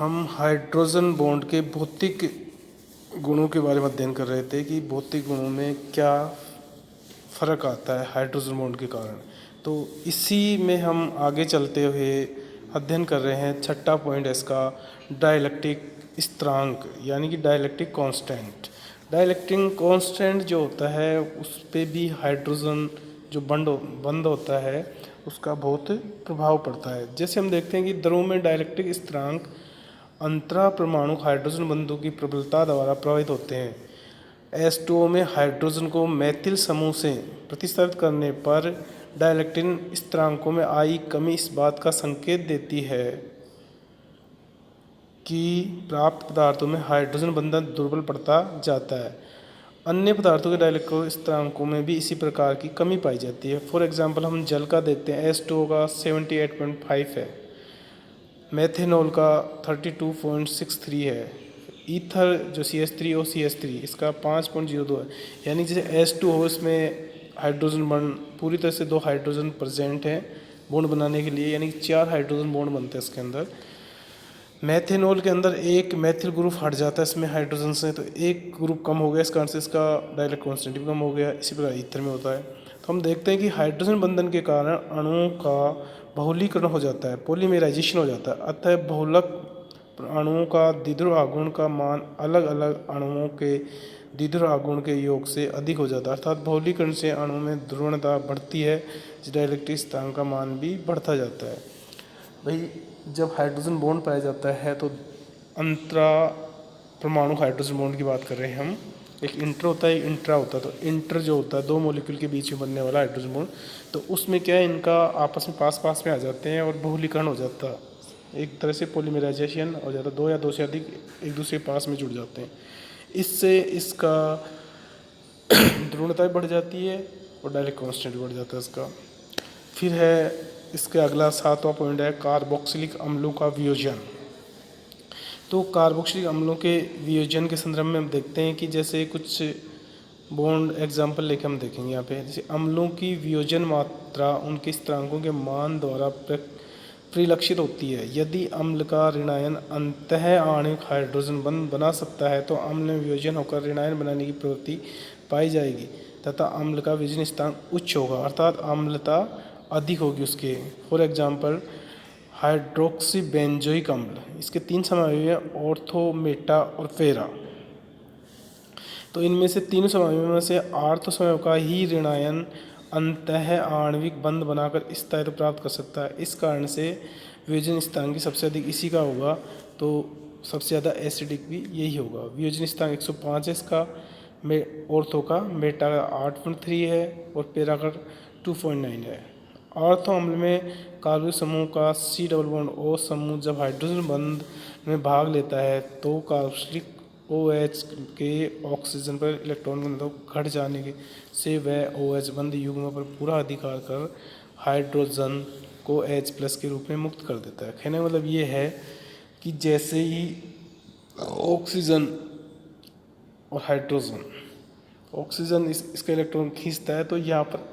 हम hydrogen bond के भौतिक गुणों के बारे में अध्ययन कर रहे थे कि भौतिक गुणों में क्या फ़र्क आता है हाइड्रोजन बॉन्ड के कारण। तो इसी में हम आगे चलते हुए अध्ययन कर रहे हैं। छठा पॉइंट है इसका डाइलेक्ट्रिक स्थिरांक यानी कि डाइलेक्ट्रिक कांस्टेंट। डाइलेक्ट्रिक कांस्टेंट जो होता है उस पे भी हाइड्रोजन जो बंद होता है उसका बहुत प्रभाव पड़ता है। जैसे हम देखते हैं कि द्रव में डाइलेक्ट्रिक स्थिरांक अंतरा परमाणु हाइड्रोजन बंधों की प्रबलता द्वारा प्रभावित होते हैं। H2O में हाइड्रोजन को मैथिल समूह से प्रतिस्थापित करने पर डाइलेक्ट्रिक स्थिरांकों में आई कमी इस बात का संकेत देती है कि प्राप्त पदार्थों में हाइड्रोजन बंधन दुर्बल पड़ता जाता है। अन्य पदार्थों के डाइलेक्ट्रिक स्थिरांकों में भी इसी प्रकार की कमी पाई जाती है। फॉर एग्जांपल हम जल का देखते हैं, H2O का 78.5 है, मेथेनॉल का 32.63 है, ईथर जो CH3O CH3 इसका 5.02 है। यानी जैसे H2O इसमें हाइड्रोजन बॉन्ड पूरी तरह से 2 हाइड्रोजन प्रेजेंट हैं बॉन्ड बनाने के लिए, यानी 4 हाइड्रोजन बॉन्ड बनते हैं इसके अंदर। मेथेनॉल के अंदर एक मेथिल ग्रुप हट जाता है इसमें हाइड्रोजन से, तो एक ग्रुप कम हो गया, इस कारण से इसका डाइलेक्ट्रिक कांस्टेंट भी कम हो गया। इसी प्रकार ईथर में होता है। तो हम देखते हैं कि हाइड्रोजन बंधन के कारण अणुओं का बहुलीकरण हो जाता है, पॉलीमराइजेशन हो जाता है। अतः बहुलक अणुओं का द्विध्रुव आघूर्ण का मान अलग अलग अणुओं के द्विध्रुव आघूर्ण के योग से अधिक हो जाता है। अर्थात बहुलीकरण से अणु में ध्रुवणता बढ़ती है, डाइलेक्ट्रिक स्थिरांक का मान भी बढ़ता जाता है। भाई जब हाइड्रोजन बॉन्ड पाया जाता है तो अंतरा परमाणु हाइड्रोजन बॉन्ड की बात कर रहे हैं हम। एक इंटर होता है, एक इंट्रा होता है। तो इंटर जो होता है 2 मॉलिक्यूल के बीच में बनने वाला हाइड्रोजन बॉन्ड, तो उसमें क्या है, इनका आपस में पास में आ जाते हैं और बहुलीकरण हो जाता है, एक तरह से पॉलीमराइजेशन हो जाता है, 2 या 2 से अधिक एक दूसरे के पास में जुड़ जाते हैं। इससे इसका ध्रुवणता भी बढ़ जाती है और डाइलेक्ट्रिक कांस्टेंट भी बढ़ जाता है इसका। फिर है इसके अगला 7वां पॉइंट है कार्बोक्सिलिक अम्लों का वियोजन। तो कार्बोक्सिलिक अम्लों के वियोजन के संदर्भ में हम देखते हैं कि जैसे कुछ बॉन्ड एग्जाम्पल लेके हम देखेंगे यहाँ पे। जैसे अम्लों की वियोजन मात्रा उनके स्थिरांकों के मान द्वारा परिलक्षित होती है। यदि अम्ल का ऋणायन अंतः आणविक हाइड्रोजन बंध बना सकता है तो अम्ल में वियोजन होकर ऋणायन बनाने की प्रवृत्ति पाई जाएगी तथा अम्ल का वियोजन स्थिरांक उच्च होगा, अर्थात अम्लता अधिक होगी उसके। फॉर एग्जाम्पल हाइड्रोक्सी बेंजोइक अम्ल, इसके 3 समावयव हैं, ऑर्थो, मेटा और फेरा। तो इनमें से 3 समावयवों में से आर्थो समावयव का ही ऋणायन अंतः आणविक बंध बनाकर स्थायित्व प्राप्त कर सकता है। इस कारण से वियोजन स्थिरांक सबसे अधिक इसी का होगा, तो सबसे ज़्यादा एसिडिक भी यही होगा। वियोजन स्थिरांक 105 है इसका, ऑर्थो का, मेटा का 8.3 है और पेरा का 2.9 है। ऑर्थो अम्ल में कार्बोनिक समूह का C+O समूह जब हाइड्रोजन बंध में भाग लेता है तो कार्बोक्सिलिक OH के ऑक्सीजन पर इलेक्ट्रॉन घनत्व घट जाने से वह OH बंध युग्म पर पूरा अधिकार कर हाइड्रोजन को H+ के रूप में मुक्त कर देता है। कहने का मतलब ये है कि जैसे ही ऑक्सीजन और हाइड्रोजन, ऑक्सीजन इसका इलेक्ट्रॉन खींचता है तो यहाँ पर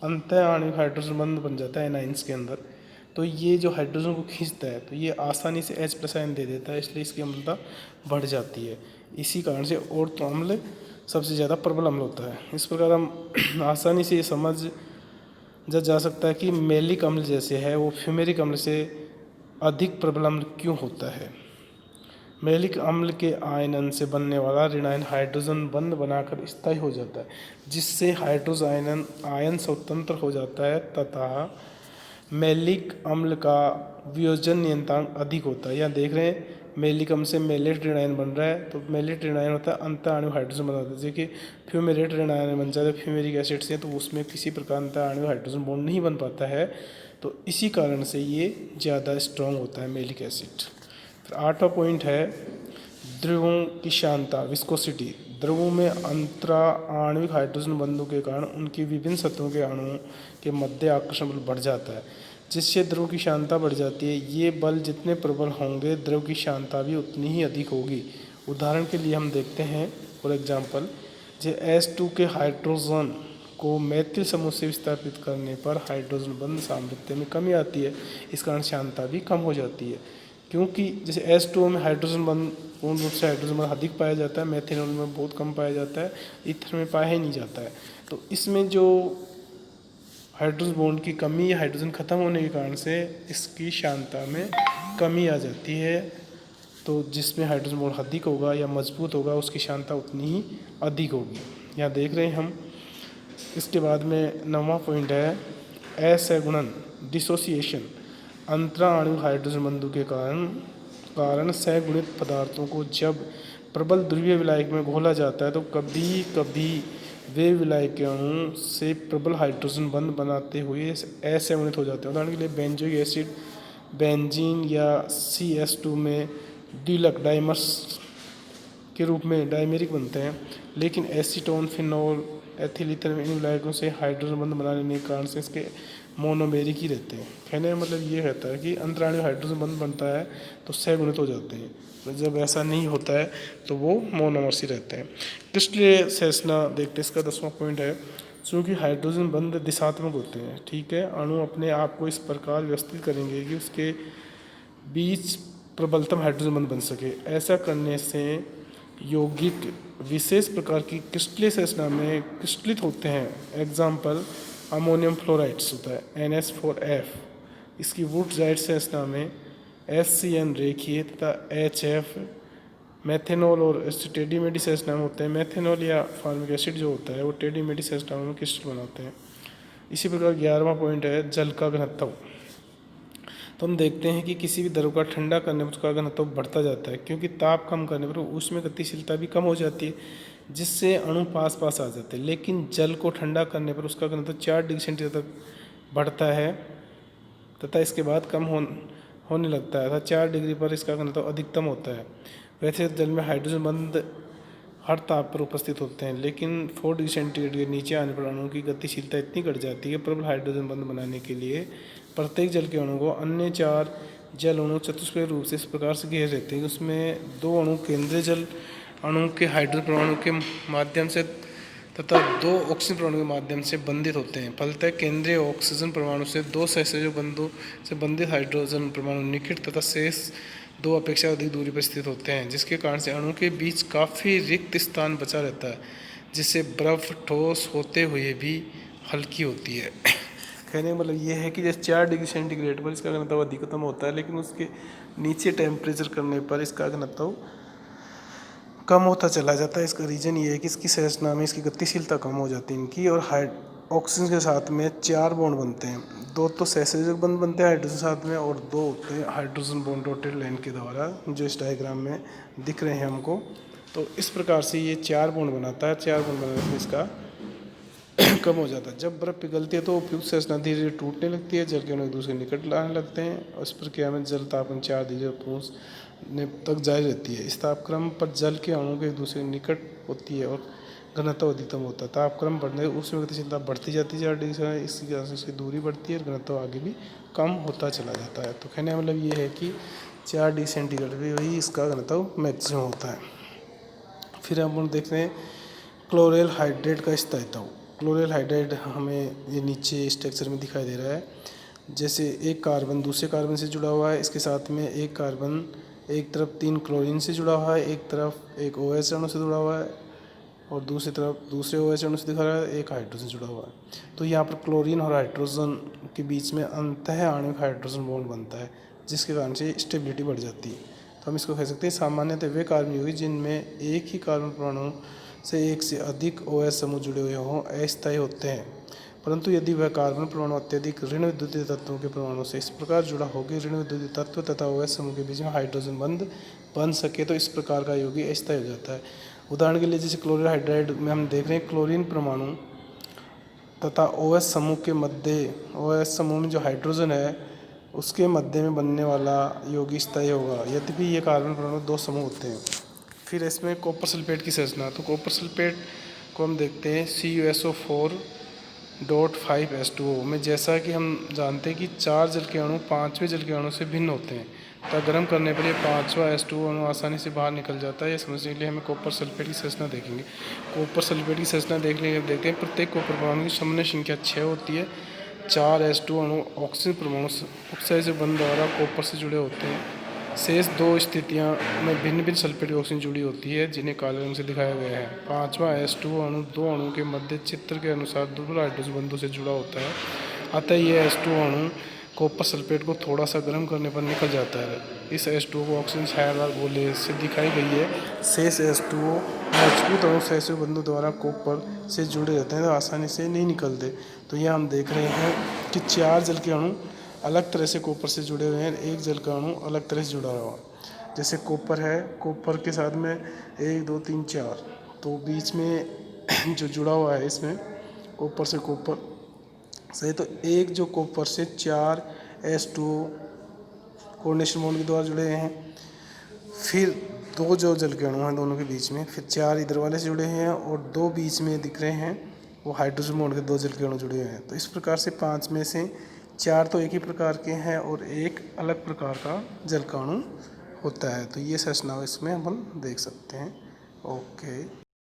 अंतः आणविक हाइड्रोजन बंध बन जाता है एनाइंस के अंदर। तो ये जो हाइड्रोजन को खींचता है तो ये आसानी से H+ आयन दे देता है, इसलिए इसकी अम्लता बढ़ जाती है। इसी कारण से ऑर्थो अम्ल सबसे ज़्यादा प्रबल अम्ल होता है। इस प्रकार हम आसानी से ये समझ जा सकता है कि मैलिक अम्ल जैसे है वो फ्यूमेरिक अम्ल से अधिक प्रबल अम्ल क्यों होता है। मैलिक अम्ल के आयनन से बनने वाला ऋणायन हाइड्रोजन बंध बनाकर स्थायी हो जाता है, जिससे हाइड्रोजन आयन स्वतंत्र हो जाता है तथा मैलिक अम्ल का वियोजन नियतांक अधिक होता है। यहाँ देख रहे हैं मैलिक अम्ल से मैलेट ऋणायन बन रहा है, तो मैलेट ऋणायन होता है अंतः आणविक हाइड्रोजन बनाता है। जैसे कि फ्यूमेरेट ऋणायन बन जाता है फ्यूमेरिक एसिड से, तो उसमें किसी प्रकार अंतः आणविक हाइड्रोजन बॉन्ड नहीं बन पाता है, तो इसी कारण से ये ज़्यादा स्ट्रॉन्ग होता है मैलिक एसिड। फिर 8वां पॉइंट है द्रवों की शांता, विस्कोसिटी। द्रवों में अंतरा आणविक हाइड्रोजन बंधों के कारण उनकी विभिन्न सतहों के अणुओं के मध्य आकर्षण बल बढ़ जाता है, जिससे द्रव की शांता बढ़ जाती है। ये बल जितने प्रबल होंगे द्रव की शांता भी उतनी ही अधिक होगी। उदाहरण के लिए हम देखते हैं, फॉर एग्जांपल H2 के हाइड्रोजन को मैथिल समूह से विस्थापित करने पर हाइड्रोजन बंध सामर्थ्य में कमी आती है, इस कारण शांता भी कम हो जाती है। क्योंकि जैसे H2O में हाइड्रोजन बंध पूर्ण रूप से हाइड्रोजन बंध अधिक पाया जाता है, मेथेनॉल में बहुत कम पाया जाता है, ईथर में पाया ही नहीं जाता है। तो इसमें जो हाइड्रोजन बॉन्ड की कमी या हाइड्रोजन ख़त्म होने के कारण से इसकी शांता में कमी आ जाती है। तो जिसमें हाइड्रोजन बॉन्ड अधिक होगा या मजबूत होगा उसकी शांता उतनी ही अधिक होगी। यहाँ देख रहे हैं हम। इसके बाद में 9वां पॉइंट है असहगुणन डिसोसिएशन। अंतरा आणविक हाइड्रोजन बंधु के कारण सहगुणित पदार्थों को जब प्रबल ध्रुवीय विलायक में घोला जाता है तो कभी कभी वे विलायक के अणु से प्रबल हाइड्रोजन बंध बनाते हुए असहगुणित हो जाते हैं। उदाहरण के लिए बेंजोइक एसिड बेंजीन या CS2 में द्विलक डाइमर्स के रूप में डाइमेरिक बनते हैं, लेकिन एसीटोन फिनोल एथिल ईथर में इन विलायकों से हाइड्रोजन बंध बनाने के कारण से इसके मोनोमेरिक ही रहते हैं। कहने का मतलब ये रहता है कि अंतराणु हाइड्रोजन बंध बनता है तो सहगुणित हो जाते हैं, तो जब ऐसा नहीं होता है तो वो मोनोमर्स ही रहते हैं। क्रिस्टलीय संरचना देखते हैं। इसका 10वां पॉइंट है चूँकि हाइड्रोजन बंध दिशात्मक होते हैं, ठीक है, अणु अपने आप को इस प्रकार व्यवस्थित करेंगे कि उसके बीच प्रबलतम हाइड्रोजन बंध बन सके। ऐसा करने से यौगिक विशेष प्रकार की क्रिस्टलीय संरचना में क्रिस्टलित होते हैं। एग्जाम्पल अमोनियम फ्लोराइड्स होता है NH4F। इसकी वुड-जाइट संरचना में HCN रेखीय तथा HF मेथेनॉल और टेडीमेडी संरचना में होते हैं। मेथेनॉल या फार्मिक एसिड जो होता है वो टेडीमेडी संरचना में क्रिस्टल बनाते हैं। इसी प्रकार 11वां पॉइंट है जल का घनत्व। तो हम देखते हैं कि किसी भी द्रव का ठंडा करने पर उसका घनत्व बढ़ता जाता है, क्योंकि ताप कम करने पर उसमें गतिशीलता भी कम हो जाती है, जिससे अणु पास पास आ जाते हैं। लेकिन जल को ठंडा करने पर उसका घनत्व 4 डिग्री सेंटीग्रेड तक बढ़ता है तथा इसके बाद कम होने लगता है तथा 4 डिग्री पर इसका घनत्व अधिकतम होता है। वैसे जल में हाइड्रोजन बंध हर ताप पर उपस्थित होते हैं, लेकिन 4 डिग्री सेंटीग्रेड के नीचे आने पर अणु की गतिशीलता इतनी घट जाती है कि प्रबल हाइड्रोजन बंध बनाने के लिए प्रत्येक जल के अणु को अन्य 4 जल अणु चतुष्फलकीय रूप से इस प्रकार से घेर रहते हैं कि उसमें 2 अणु केंद्रीय जल अणु के हाइड्रोजन परमाणु के माध्यम से तथा 2 ऑक्सीजन परमाणु के माध्यम से बंधित होते हैं। फलतः केंद्रीय ऑक्सीजन परमाणु से 2 सहसंयोजक बंधों से बंधित हाइड्रोजन परमाणु निकट तथा शेष 2 अपेक्षा अधिक दूरी पर स्थित होते हैं, जिसके कारण से अणु के बीच काफ़ी रिक्त स्थान बचा रहता है, जिससे बर्फ ठोस होते हुए भी हल्की होती है। कहने का मतलब ये है कि जैसे 4 डिग्री सेंटीग्रेड पर इसका घनत्व अधिकतम होता है, लेकिन उसके नीचे टेम्परेचर करने पर इसका घनत्व कम होता चला जाता है। इसका रीज़न ये है कि इसकी संरचना में इसकी गतिशीलता कम हो जाती है इनकी, और ऑक्सीजन के साथ में 4 बॉन्ड बनते हैं। 2 तो सहसंयोजक बंध बनते हैं हाइड्रोजन साथ में, और 2 होते हैं हाइड्रोजन बॉन्ड डॉटेड लाइन के द्वारा, जो इस डायग्राम में दिख रहे हैं हमको। तो इस प्रकार से ये 4 बॉन्ड बनाता है। 4 बॉन्ड बनाने से इसका कम हो जाता है। जब बर्फ़ पिघलती है तो उपयुक्त संरचना धीरे धीरे टूटने लगती है, जल के अणु एक दूसरे के निकट लाने लगते हैं, और इस प्रक्रिया में जल तापमान 4 डिग्री पहुँचने तक जारी रहती है। इस तापक्रम पर जल के अणु के एक दूसरे के निकट होती है और घनत्व अधिकतम होता है। तापक्रम बढ़ने उसमें गतिशीलता बढ़ती जाती है 4 डिग्री से, इसकी वजह से उसकी दूरी बढ़ती है और घनत्व आगे भी कम होता चला जाता है। तो कहने का मतलब ये है कि 4 डिग्री सेंटीग्रेड पे वही इसका घनत्व मैक्सिमम होता है। फिर हम देखते हैं क्लोरेल हाइड्रेट का स्थायित्व। क्लोरेल हाइड्रेट हमें ये नीचे स्ट्रक्चर में दिखाई दे रहा है। जैसे एक कार्बन दूसरे कार्बन से जुड़ा हुआ है, इसके साथ में एक कार्बन एक तरफ 3 क्लोरीन से जुड़ा हुआ है, एक तरफ एक OH अणु से जुड़ा हुआ है, और दूसरी तरफ दूसरे OH अणु से दिखा रहा है एक हाइड्रोजन जुड़ा हुआ है। तो यहाँ पर क्लोरीन और हाइड्रोजन के बीच में अंतः आणविक हाइड्रोजन बॉन्ड बनता है, जिसके कारण से स्टेबिलिटी बढ़ जाती है। तो हम इसको कह सकते हैं सामान्यतः वे कार्बन यौगिक जिनमें एक ही कार्बन परमाणु से एक से अधिक OH समूह जुड़े हुए हों अस्थायी होते हैं, परंतु यदि वह कार्बन परमाणु अत्यधिक ऋण विद्युतीय तत्वों के परमाणु से इस प्रकार जुड़ा हो कि ऋण विद्युतीय तत्व तथा OH समूह के बीच में हाइड्रोजन बंध बन सके तो इस प्रकार का यौगिक अस्थायी हो जाता है। उदाहरण के लिए जैसे क्लोरीन हाइड्राइड में हम देख रहे हैं क्लोरीन परमाणु तथा OH समूह के मध्य OH समूह में जो हाइड्रोजन है उसके मध्य में बनने वाला यौगिक स्थायी होगा, यद्यपि ये कार्बन परमाणु 2 समूह होते हैं। फिर इसमें कॉपर सल्फेट की संरचना। तो कॉपर सल्फेट को हम देखते हैं CuSO4.5H2O में। जैसा कि हम जानते हैं कि 4 जल के अणु 5वें जल के अणु से भिन्न होते हैं, तो गर्म करने पर ये 5वां H2O अणु आसानी से बाहर निकल जाता है। यह समझने के लिए हमें कॉपर सल्फेट की संरचना देखेंगे। कॉपर सल्फेट की संरचना देखते हैं प्रत्येक कॉपर परमाणु की समन्वय संख्या 6 होती है। 4 H2O अणु ऑक्सीजन परमाणु से बंध द्वारा कॉपर से जुड़े होते हैं। शेष 2 स्थितियां में भिन्न भिन्न सल्फेट की ऑक्सीजन जुड़ी होती है जिन्हें काले रंग से दिखाया गया है। 5वां H2O अणु 2 अणुओं के मध्य चित्र के अनुसार दुर्बल हाइड्रोजन बंधों से जुड़ा होता है, अतः यह H2O अणु कॉपर सल्फेट को थोड़ा सा गर्म करने पर निकल जाता है। इस H2O को ऑक्सीजन हाइड्रोजन गोले से दिखाई गई है। शेष H2O मजबूत अणु सहसुर बंधों द्वारा कॉपर से जुड़े रहते हैं तो आसानी से नहीं निकलते। तो यह हम देख रहे हैं कि 4 जल के अणु अलग तरह से कॉपर से जुड़े हुए हैं, एक जल का अणु अलग तरह से जुड़ा हुआ। जैसे कॉपर है, कॉपर के साथ में 1 2 3 4, तो बीच में जो जुड़ा हुआ है इसमें कॉपर से कॉपर सही, तो एक जो कॉपर से 4 H2O कोऑर्डिनेशन बॉन्ड के द्वारा जुड़े हैं, फिर 2 जो जल के अणु हैं दोनों के बीच में, फिर 4 इधर वाले से जुड़े हैं और 2 बीच में दिख रहे हैं वो हाइड्रोजन बॉन्ड के 2 जल के अणु जुड़े हुए हैं। तो इस प्रकार से 5 में से 4 तो एक ही प्रकार के हैं और एक अलग प्रकार का जल का अणु होता है। तो ये संरचना इसमें अपन देख सकते हैं। ओके।